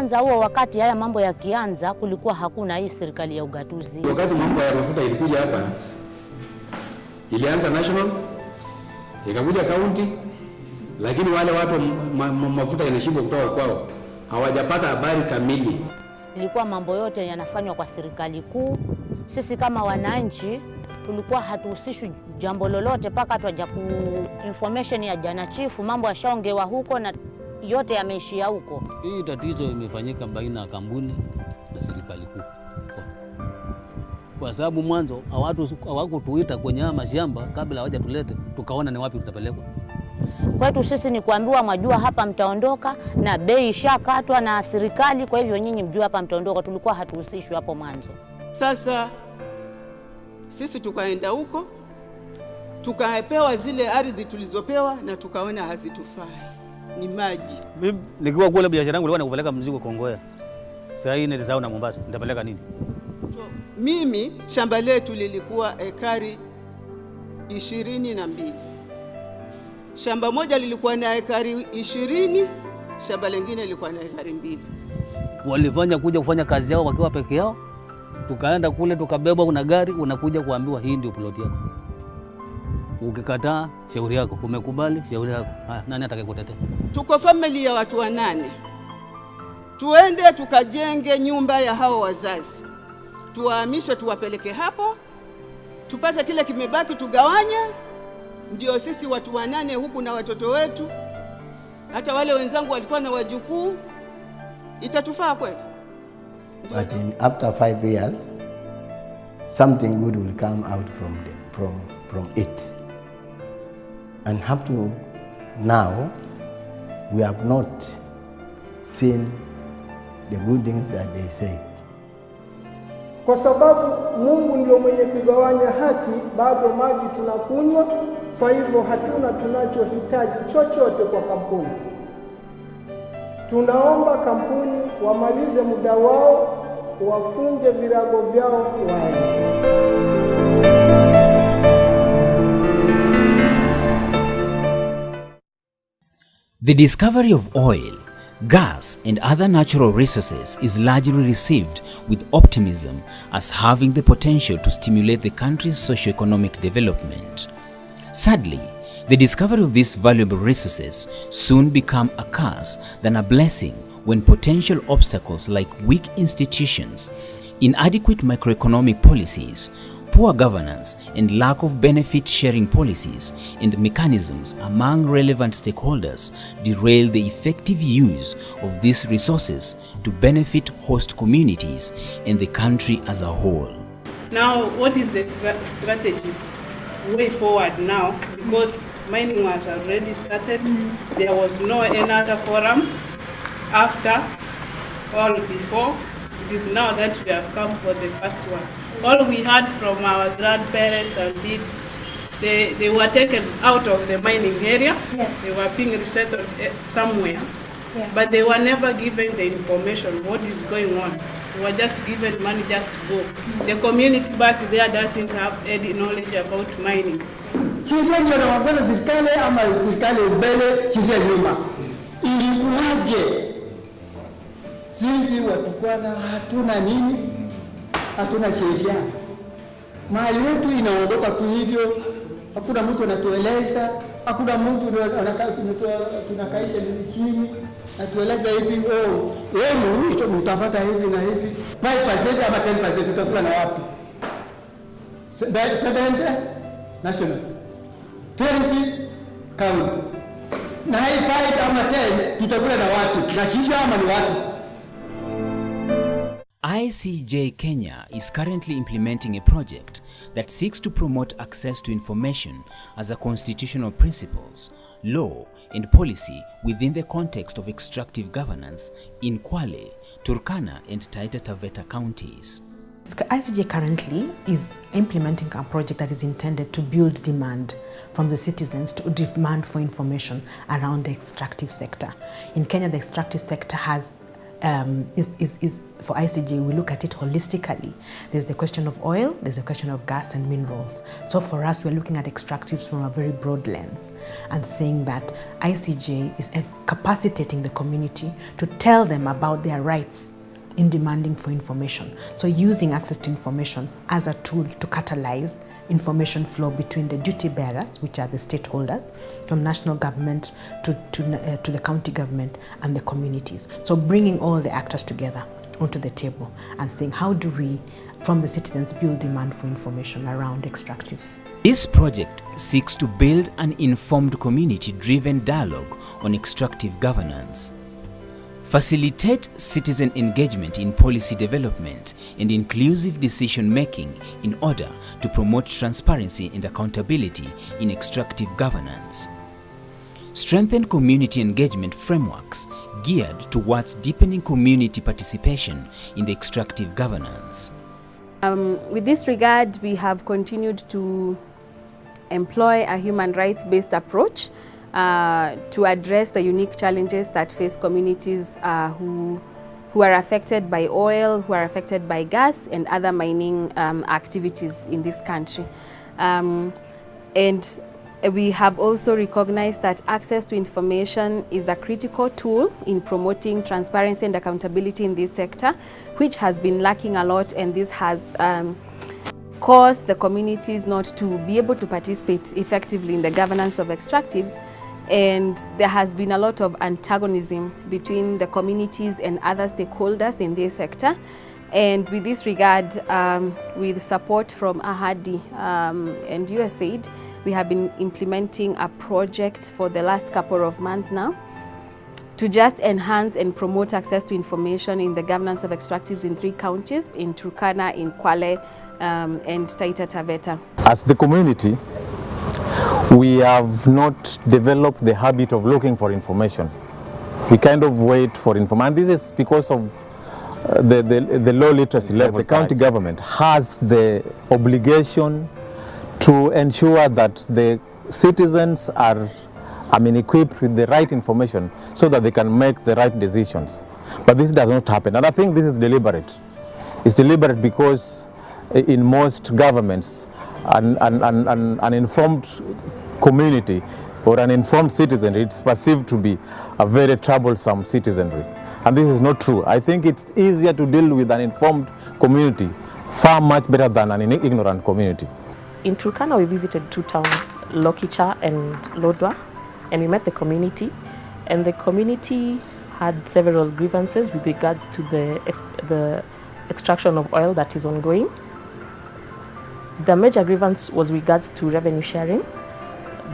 kwanza huo wakati haya mambo yakianza kulikuwa hakuna hii serikali ya ugatuzi. Wakati mambo ya mafuta ilikuja hapa, ilianza national, ikakuja county, lakini wale watu mafuta yanashindwa kutoka kwao, hawajapata habari kamili. Ilikuwa mambo yote yanafanywa kwa serikali kuu. Sisi kama wananchi tulikuwa hatuhusishwi jambo lolote mpaka tuaja ku information ya jana chifu, mambo yashaongewa huko na yote yameishia huko. Hii tatizo imefanyika baina ya kampuni na serikali kuu. Kwa sababu mwanzo hawakutuita kwenye mashamba kabla hawajatulete, tukaona ni wapi tutapelekwa. Kwetu sisi ni kuambiwa mwajua hapa mtaondoka na bei ishakatwa na serikali, kwa hivyo nyinyi mjua hapa mtaondoka. Tulikuwa hatuhusishwi hapo mwanzo. Sasa sisi tukaenda huko, tukapewa zile ardhi tulizopewa na tukaona hazitufai, ni maji. Mimi nikiwa kule biashara yangu ilikuwa nakupeleka mzigo Kongoya. Sasa hii ni na Mombasa, nitapeleka nini? Mimi shamba letu lilikuwa ekari 22. Shamba moja lilikuwa na ekari 20, shamba lingine lilikuwa na ekari 2. Walifanya kuja kufanya kazi yao wakiwa peke yao. Tukaenda kule tukabebwa kuna gari, unakuja kuambiwa hii ndio plot yako. Ukikataa shauri yako, umekubali shauri yako. Nani atakayekutetea? Tuko family ya watu 8. Tuende tukajenge nyumba ya hao wazazi. Tuwahamishe tuwapeleke hapo. Tupate kile kimebaki tugawanye. Ndio sisi watu 8 huku na watoto wetu. Hata wale wenzangu walikuwa na wajukuu. Itatufaa kweli? But after 5 years, something good will come out from it. And up to now, we have not seen the good things that they say. Kwa sababu Mungu ndio mwenye kugawanya haki, bado maji tunakunywa. Kwa hivyo hatuna tunachohitaji chochote kwa kampuni. Tunaomba kampuni wamalize muda wao, wafunge virago vyao waende. The discovery of oil, gas and other natural resources is largely received with optimism as having the potential to stimulate the country's socio-economic development. Sadly, the discovery of these valuable resources soon become a curse than a blessing when potential obstacles like weak institutions, inadequate macroeconomic policies, poor governance and lack of benefit-sharing policies and mechanisms among relevant stakeholders derail the effective use of these resources to benefit host communities and the country as a whole. Now, what is the strategy way forward now? Because mining was already started. There was no another forum after or before. It is now that we have come for the first one. All we had from our grandparents and they were taken out of the mining area. Yes. They were being resettled somewhere. Yeah. But they were never given the information, what is going on. They were just given money just to go. The community back there doesn't have any knowledge about mining. Sheria ndio inaongoza serikali ama serikali mbele, sheria nyuma. Ilikuwaje? Sisi watukwana hatuna nini? Hatuna sheria. Mali yetu inaondoka tu hivyo. Hakuna mtu anatueleza, hakuna mtu tunakaisha chini. Atueleza hivi, wewe mtafuta hivi na hivi. 5% ama 10% tutakula na wapi? 70 national. 20 county. Na hii 5 ama 10 tutakula na wapi? Na kisha ama ni wapi? ICJ Kenya is currently implementing a project that seeks to promote access to information as a constitutional principles, law and policy within the context of extractive governance in Kwale, Turkana and Taita Taveta counties. ICJ currently is implementing a project that is intended to build demand from the citizens to demand for information around the extractive sector. In Kenya, the extractive sector has is for ICJ, we look at it holistically. There's the question of oil, there's the question of gas and minerals. So for us, we're looking at extractives from a very broad lens and saying that ICJ is capacitating the community to tell them about their rights in demanding for information. So using access to information as a tool to catalyze information flow between the duty bearers, which are the stakeholders, from national government to the county government and the communities. So bringing all the actors together onto the table and saying, how do we, from the citizens, build demand for information around extractives? This project seeks to build an informed community-driven dialogue on extractive governance, facilitate citizen engagement in policy development and inclusive decision-making in order to promote transparency and accountability in extractive governance. Strengthen community engagement frameworks geared towards deepening community participation in the extractive governance. With this regard, we have continued to employ a human rights-based approach to address the unique challenges that face communities who are affected by oil, who are affected by gas and other mining activities in this country. And we have also recognized that access to information is a critical tool in promoting transparency and accountability in this sector, which has been lacking a lot, and this has caused the communities not to be able to participate effectively in the governance of extractives. And there has been a lot of antagonism between the communities and other stakeholders in this sector. And with this regard, with support from AHADI and USAID, we have been implementing a project for the last couple of months now to just enhance and promote access to information in the governance of extractives in 3 counties, in Turkana, in Kwale, and Taita Taveta. As the community, we have not developed the habit of looking for information. We kind of wait for information. And this is because of the low literacy level. The county government has the obligation to ensure that the citizens are equipped with the right information so that they can make the right decisions. But this does not happen. And I think this is deliberate. It's deliberate because in most governments, an informed community or an informed citizen, it's perceived to be a very troublesome citizenry. And this is not true. I think it's easier to deal with an informed community far much better than an ignorant community. In Turkana, we visited 2 towns, Lokicha and Lodwa, and we met the community. And the community had several grievances with regards to the extraction of oil that is ongoing. The major grievance was regards to revenue sharing.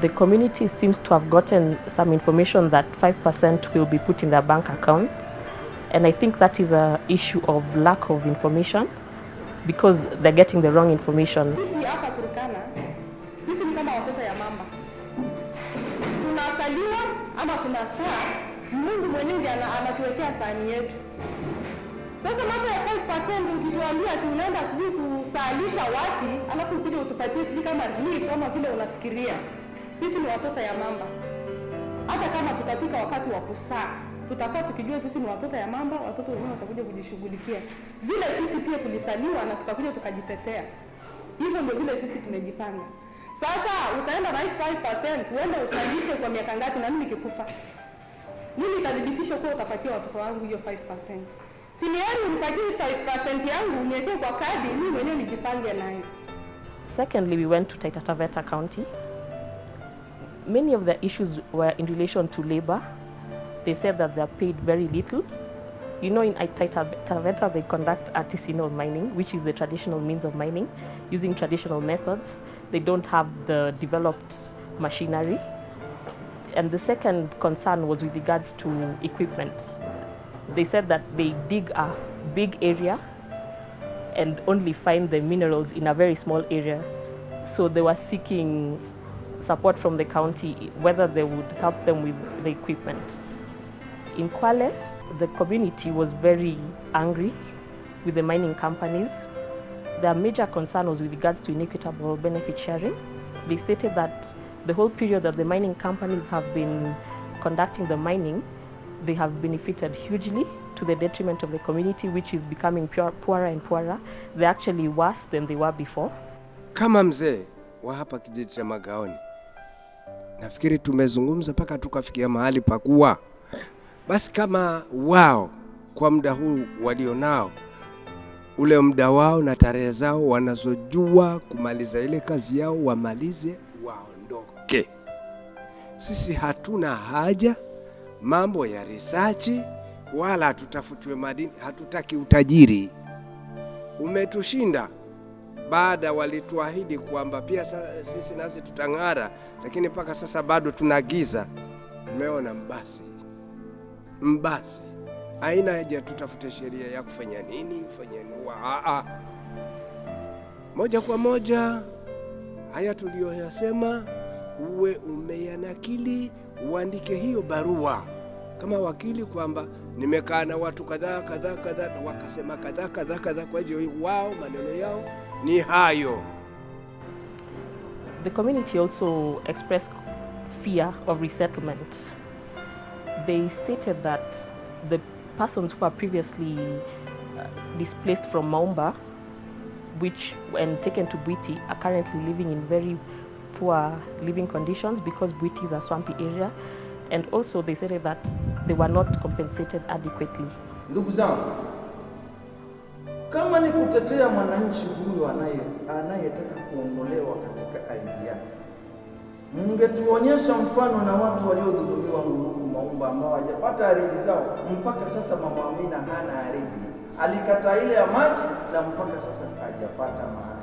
The community seems to have gotten some information that 5% will be put in their bank account. And I think that is an issue of lack of information because they're getting the wrong information. Sisi hapa Turkana, sisi ni kama watoto ya mama. Tunasaliwa ama tunasaa, Mungu mwenyewe anatuwekea sahani yetu. Sasa mambo ya 5% ukituambia ati unaenda sijui kusalisha wapi, alafu ukuje utupatie sijui kama relief ama vile unafikiria. Sisi ni watoto ya mamba. Hata kama tutafika wakati wa kusaa, tutasaa tukijua sisi ni watoto ya mamba, watoto wenyewe watakuja kujishughulikia. Vile sisi pia tulisaliwa na tukakuja tukajitetea. Hivyo ndio vile sisi tumejipanga. Sasa utaenda na 5%, uende usalishe kwa miaka ngapi na mimi nikikufa? Mimi nitadhibitisha kuwa utapatia watoto wangu hiyo 5%. Siniani unipatie 5% yangu uniwekee kwa kadi, mimi mwenyewe nijipange nayo. Secondly, we went to Taita Taveta County. Many of the issues were in relation to labor. They said that they are paid very little. You know, in Taita Taveta, they conduct artisanal mining, which is the traditional means of mining, using traditional methods. They don't have the developed machinery. And the second concern was with regards to equipment. They said that they dig a big area and only find the minerals in a very small area. So they were seeking support from the county, whether they would help them with the equipment. In Kwale, the community was very angry with the mining companies. Their major concern was with regards to inequitable benefit sharing. They stated that the whole period that the mining companies have been conducting the mining, they have benefited hugely to the detriment of the community, which is becoming poorer and poorer. They're actually worse than they were before. Kama mzee wa hapa kijiji cha Magaoni, nafikiri tumezungumza mpaka tukafikia mahali pakuwa basi kama wao kwa muda huu walionao, ule muda wao na tarehe zao wanazojua kumaliza ile kazi yao wamalize, waondoke. Sisi hatuna haja mambo ya research wala tutafutiwe madini, hatutaki utajiri. Umetushinda. Baada walituahidi kwamba pia sisi nasi tutang'ara, lakini mpaka sasa bado tunagiza. Umeona mbasi. Haina haja tutafute sheria ya kufanya nini, kufanya nini. Moja kwa moja haya tuliyoyasema uwe umeyanakili, uandike hiyo barua kama wakili kwamba nimekaa na watu kadhaa wakasema kadhaa. Kwa hiyo wao maneno yao ni hayo. The community also expressed fear of resettlement. They stated that the persons who are previously displaced from Maumba, which when taken to Bwiti, are currently living in very poor living conditions because Bwiti is a swampy area, and also they said that they were not compensated adequately. Ndugu zangu, kama ni kutetea mwananchi huyu anayetaka kuondolewa katika ardhi yake, mngetuonyesha mfano na watu waliodhulumiwa Nguruku Maumba ambao hawajapata ardhi zao mpaka sasa. Mama Amina hana ardhi, alikata ile ya maji na mpaka sasa hajapata mahali.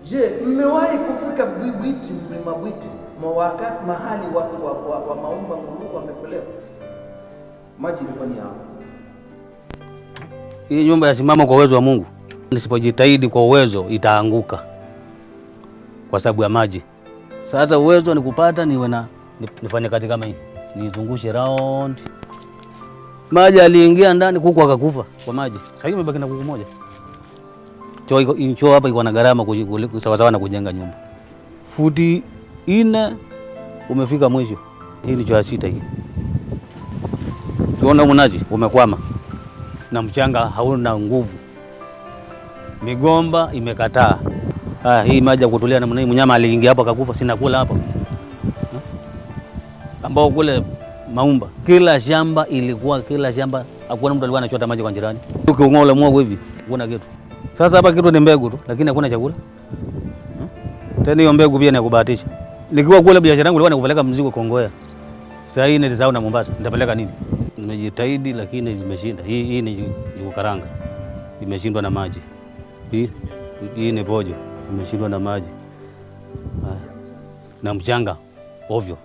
Je, mmewahi kufika Bwiti, mlima Bwiti, wakati mahali watu wa Maumba Nguruku wamepelewa? Maji ilikuwa ni hapo. Hii nyumba yasimama kwa uwezo wa Mungu. Nisipojitahidi kwa uwezo itaanguka kwa sababu ya maji. Sasa uwezo ni kupata nifanye kazi kama hii, nizungushe round. Maji aliingia ndani, kuku akakufa kwa maji. Sasa hivi imebaki na kuku moja. Choo hapa iko na gharama sawa na kujenga nyumba. Futi 4 umefika mwisho. Hii ni choo ya 6 hii. Tuona mnaji umekwama na mchanga hauna nguvu. Migomba imekataa. Hii maji ya kutulia namna hii, mnyama aliingia hapa akakufa, sina kula hapa. Ambao kule Maumba kila shamba hakuna mtu alikuwa anachota maji kwa jirani. Uking'ola mwogo hivi hakuna kitu. Sasa hapa kitu ni mbegu tu, lakini hakuna chakula. Tena hiyo mbegu pia ni kubahatisha. Nikiwa kule biashara yangu ilikuwa ni kupeleka mzigo Kongoya. Sasa hii ni na Mombasa, nitapeleka nini? Nimejitahidi lakini zimeshinda. Hii ni kukaranga. Imeshindwa na maji. Hii ni pojo, imeshindwa na maji. Na mchanga ovyo.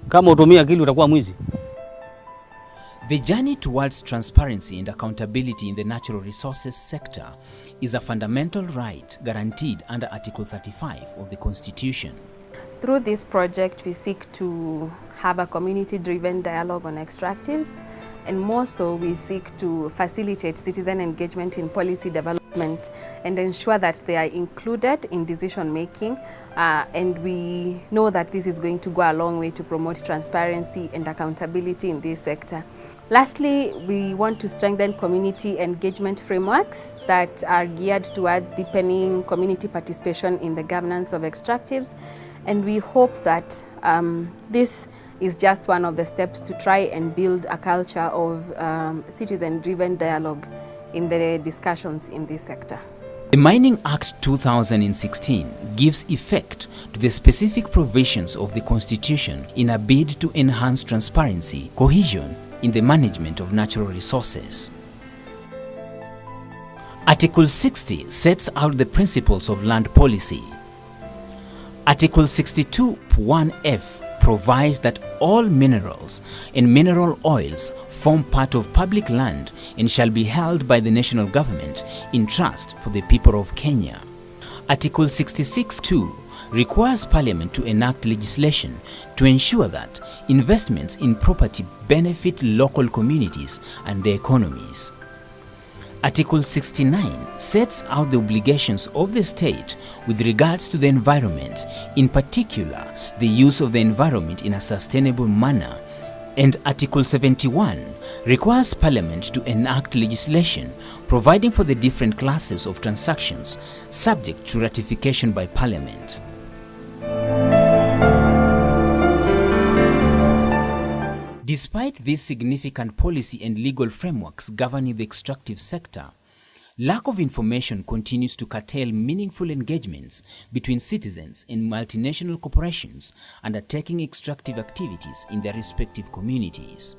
Kama utumia akili utakuwa mwizi. The journey towards transparency and accountability in the natural resources sector is a fundamental right guaranteed under Article 35 of the Constitution. Through this project, we seek to have a community-driven dialogue on extractives, and more so, we seek to facilitate citizen engagement in policy development and ensure that they are included in decision-making, and we know that this is going to go a long way to promote transparency and accountability in this sector. Lastly, we want to strengthen community engagement frameworks that are geared towards deepening community participation in the governance of extractives, and we hope that this is just one of the steps to try and build a culture of citizen-driven dialogue in the discussions in this sector. The Mining Act 2016 gives effect to the specific provisions of the Constitution in a bid to enhance transparency, cohesion in the management of natural resources. Article 60 sets out the principles of land policy. Article 62(1)(f) provides that all minerals and mineral oils form part of public land and shall be held by the national government in trust for the people of Kenya. Article 66(2) requires Parliament to enact legislation to ensure that investments in property benefit local communities and their economies. Article 69 sets out the obligations of the state with regards to the environment, in particular the use of the environment in a sustainable manner, And Article 71 requires Parliament to enact legislation providing for the different classes of transactions subject to ratification by Parliament. Despite these significant policy and legal frameworks governing the extractive sector, lack of information continues to curtail meaningful engagements between citizens and multinational corporations undertaking extractive activities in their respective communities.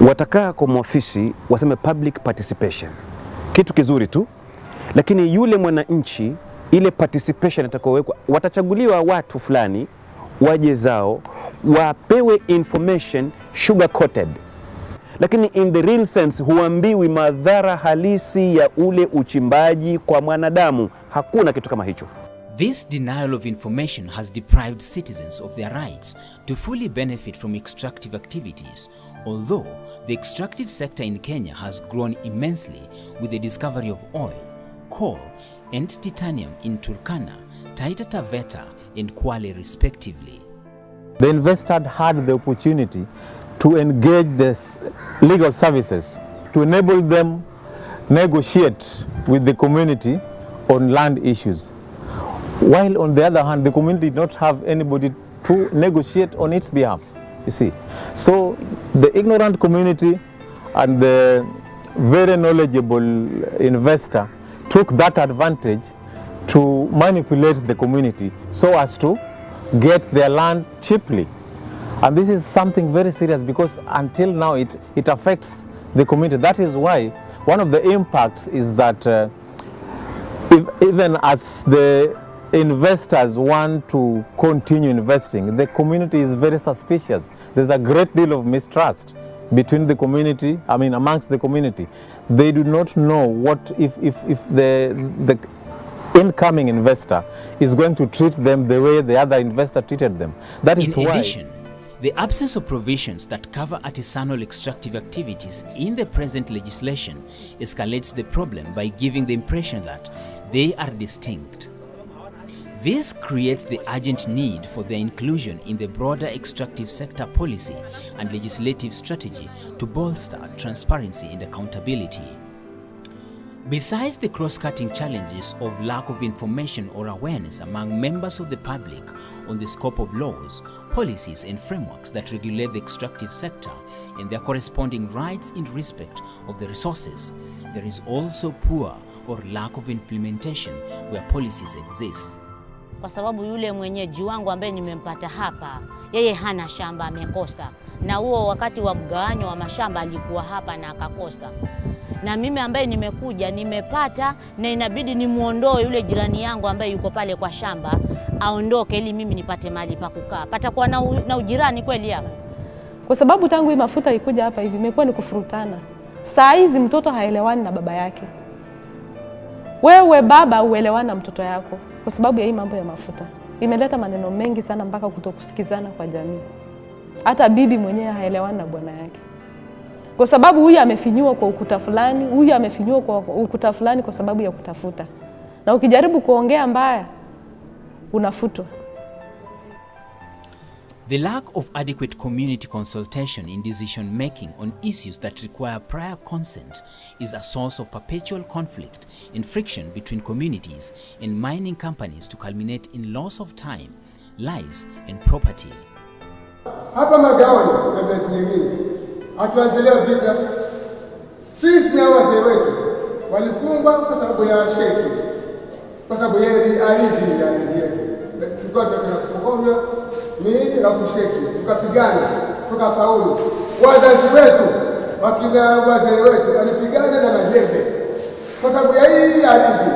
Watakaa kwa mwafisi waseme public participation, kitu kizuri tu, lakini yule mwananchi, ile participation itakayowekwa, watachaguliwa watu fulani waje zao wapewe information sugar coated, lakini in the real sense huambiwi madhara halisi ya ule uchimbaji kwa mwanadamu. Hakuna kitu kama hicho. This denial of information has deprived citizens of their rights to fully benefit from extractive activities, although the extractive sector in Kenya has grown immensely with the discovery of oil, coal and titanium in Turkana, Taita Taveta and Kwale respectively. The investor had the opportunity to engage the legal services to enable them negotiate with the community on land issues. While on the other hand, the community did not have anybody to negotiate on its behalf, you see. So the ignorant community and the very knowledgeable investor took that advantage to manipulate the community so as to get their land cheaply. And this is something very serious because until now it affects the community. That is why one of the impacts is that even as the investors want to continue investing, the community is very suspicious. There's a great deal of mistrust between the community, amongst the community. They do not know what if the incoming investor is going to treat them the way the other investor treated them. That is why. In addition, the absence of provisions that cover artisanal extractive activities in the present legislation escalates the problem by giving the impression that they are distinct. This creates the urgent need for their inclusion in the broader extractive sector policy and legislative strategy to bolster transparency and accountability. Besides the cross-cutting challenges of lack of information or awareness among members of the public on the scope of laws, policies and frameworks that regulate the extractive sector and their corresponding rights in respect of the resources, there is also poor or lack of implementation where policies exist. Kwa sababu yule mwenyeji wangu ambaye nimempata hapa, yeye hana shamba, amekosa. Na huo wakati wa mgawanyo wa mashamba alikuwa hapa na akakosa. Na mimi ambaye nimekuja nimepata, na inabidi nimuondoe yule jirani yangu ambaye yuko pale kwa shamba aondoke ili mimi nipate mahali pa kukaa. Patakuwa na ujirani kweli hapa? Kwa sababu tangu hii mafuta ikuja hapa hivi imekuwa ni kufurutana. Saa hizi mtoto haelewani na baba yake. Wewe baba uelewani na mtoto yako kwa sababu ya hii mambo ya mafuta. Imeleta maneno mengi sana mpaka kutokusikizana kwa jamii. Hata bibi mwenyewe haelewani na bwana yake. Kwa sababu huyu amefinywa kwa ukuta fulani, huyu amefinywa kwa ukuta fulani kwa sababu ya kutafuta. Na ukijaribu kuongea mbaya, unafutwa. The lack of adequate community consultation in decision making on issues that require prior consent is a source of perpetual conflict and friction between communities and mining companies to culminate in loss of time, lives and property. Hapa Magaoni na bezi nyingine hatuanzilea vita. Sisi na wazee wetu walifungwa kwa sababu ya sheki, kwa sababu ya ardhi yetu. Tulikuwa tunapokonywa mimi na kusheki, tukapigana, tukafaulu. Wazazi wetu, wakina wazee wetu walipigana na majembe kwa sababu ya hii ardhi.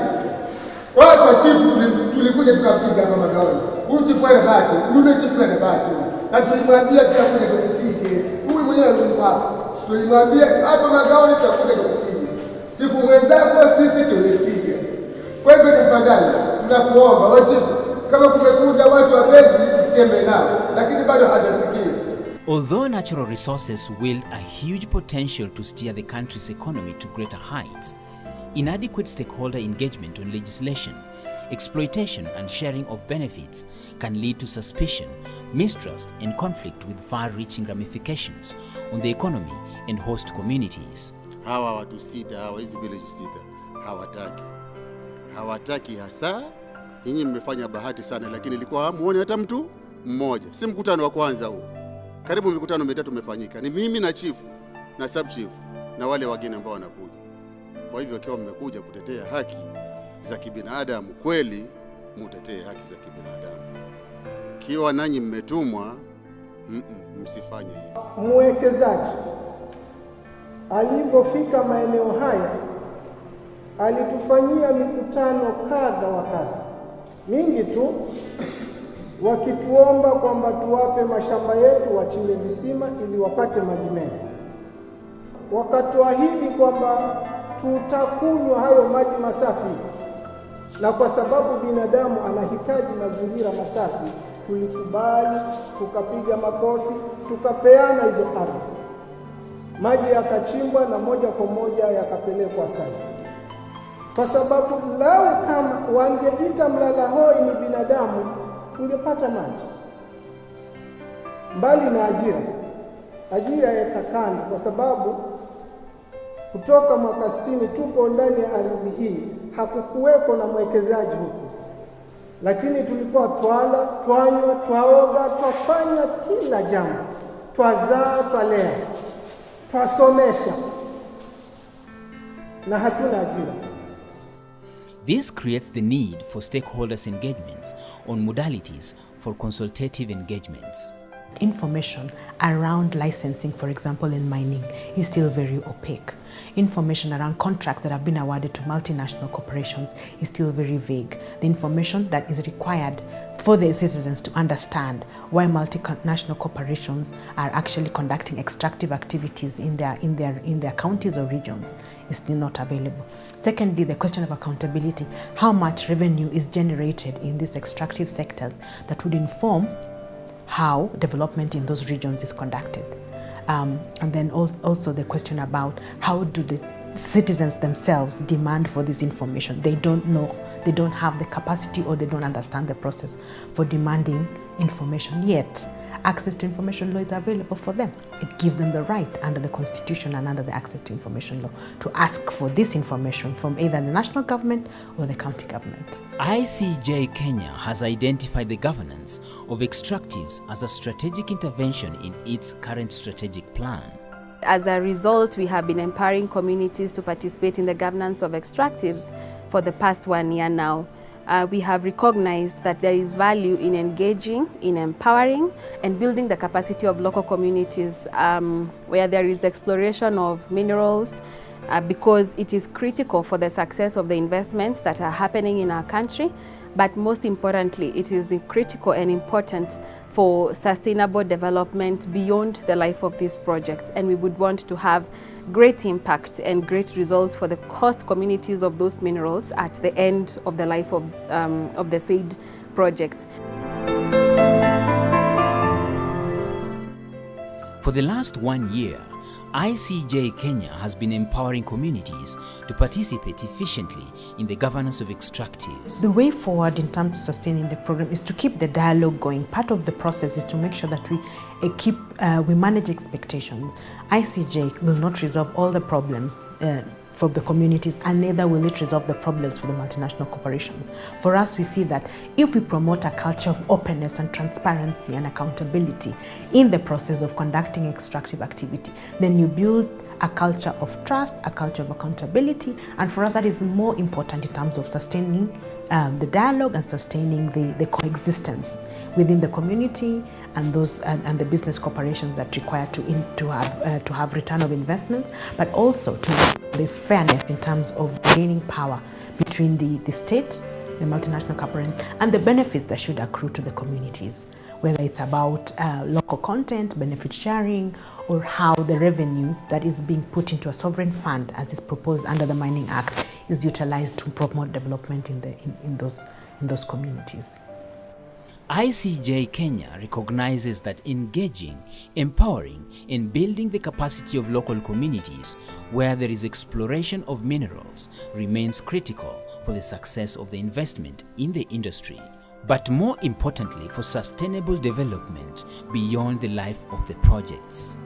Watu chifu tulikuja tukapiga hapa Magaoni. Huyu chifu ana bahati, yule chifu ana bahati. Na tulimwambia tutakuja tukupige. Huyu mwenyewe alikuwa hapa. Tulimwambia hapa Magaoni tutakuja tukupige. Chifu mwenzako sisi tulipiga. Kwa hivyo tafadhali tunakuomba wewe chifu, kama kumekuja watu wa bezi usitembe nao, lakini bado hajasikia. Although natural resources wield a huge potential to steer the country's economy to greater heights, inadequate stakeholder engagement on legislation exploitation and sharing of benefits can lead to suspicion, mistrust, and conflict with far-reaching ramifications on the economy and host communities. Hawa watu sita, hawa hizi village sita, hawataki hasa. Nyinyi mmefanya bahati sana, lakini ilikuwa hamuone hata mtu mmoja. Si mkutano wa kwanza huu. Karibu mikutano mitatu umefanyika. Ni mimi na chief na sub chief na wale wageni ambao wanakuja. Kwa hivyo ikiwa mmekuja kutetea haki za kibinadamu, kweli mutetee haki za kibinadamu. Kiwa nanyi mmetumwa, msifanye hivyo. Mwekezaji alipofika maeneo haya alitufanyia mikutano kadha wa kadha, mingi tu, wakituomba kwamba tuwape mashamba yetu wachimbe visima ili wapate maji mengi. Wakatuahidi kwamba tutakunywa hayo maji masafi, na kwa sababu binadamu anahitaji mazingira masafi, tulikubali, tukapiga makofi, tukapeana hizo ardhi. Maji yakachimbwa na moja kwa moja yakapelekwa site. Kwa sababu lau kama wangeita mlala hoi ni binadamu, tungepata maji. Mbali na ajira yakakana, kwa sababu kutoka mwaka 60 tupo ndani ya ardhi hii, hakukuweko na mwekezaji huku. Lakini tulikuwa twala, twanywa, twaoga, twafanya kila jambo. Twazaa, twalea, twasomesha, na hatuna ajira. This creates the need for stakeholders' engagements on modalities for consultative engagements. Information around licensing, for example, in mining, is still very opaque. Information around contracts that have been awarded to multinational corporations is still very vague. The information that is required for the citizens to understand why multinational corporations are actually conducting extractive activities in their counties or regions is still not available. Secondly, the question of accountability. How much revenue is generated in these extractive sectors that would inform how development in those regions is conducted. And then also the question about how do the citizens themselves demand for this information. They don't know, they don't have the capacity, or they don't understand the process for demanding information, yet access to information law is available for them. It gives them the right under the Constitution and under the Access to Information Law to ask for this information from either the national government or the county government. ICJ Kenya has identified the governance of extractives as a strategic intervention in its current strategic plan. As a result, we have been empowering communities to participate in the governance of extractives for the past 1 year now. We have recognized that there is value in engaging, in empowering, and building the capacity of local communities where there is the exploration of minerals, because it is critical for the success of the investments that are happening in our country. But most importantly, it is critical and important for sustainable development beyond the life of these projects. And we would want to have great impact and great results for the host communities of those minerals at the end of the life of the said projects. For the last 1 year, ICJ Kenya has been empowering communities to participate efficiently in the governance of extractives. The way forward in terms of sustaining the program is to keep the dialogue going. Part of the process is to make sure that we manage expectations. ICJ will not resolve all the problems for the communities, and neither will it resolve the problems for the multinational corporations. For us, we see that if we promote a culture of openness and transparency and accountability in the process of conducting extractive activity, then you build a culture of trust, a culture of accountability, and for us that is more important in terms of sustaining the dialogue and sustaining the coexistence within the community and the business corporations that require to have return of investments, but also to this fairness in terms of gaining power between the state, the multinational corporation, and the benefits that should accrue to the communities, whether it's about local content, benefit sharing, or how the revenue that is being put into a sovereign fund, as is proposed under the Mining Act, is utilized to promote development in those communities. ICJ Kenya recognizes that engaging, empowering, and building the capacity of local communities where there is exploration of minerals remains critical for the success of the investment in the industry, but more importantly for sustainable development beyond the life of the projects.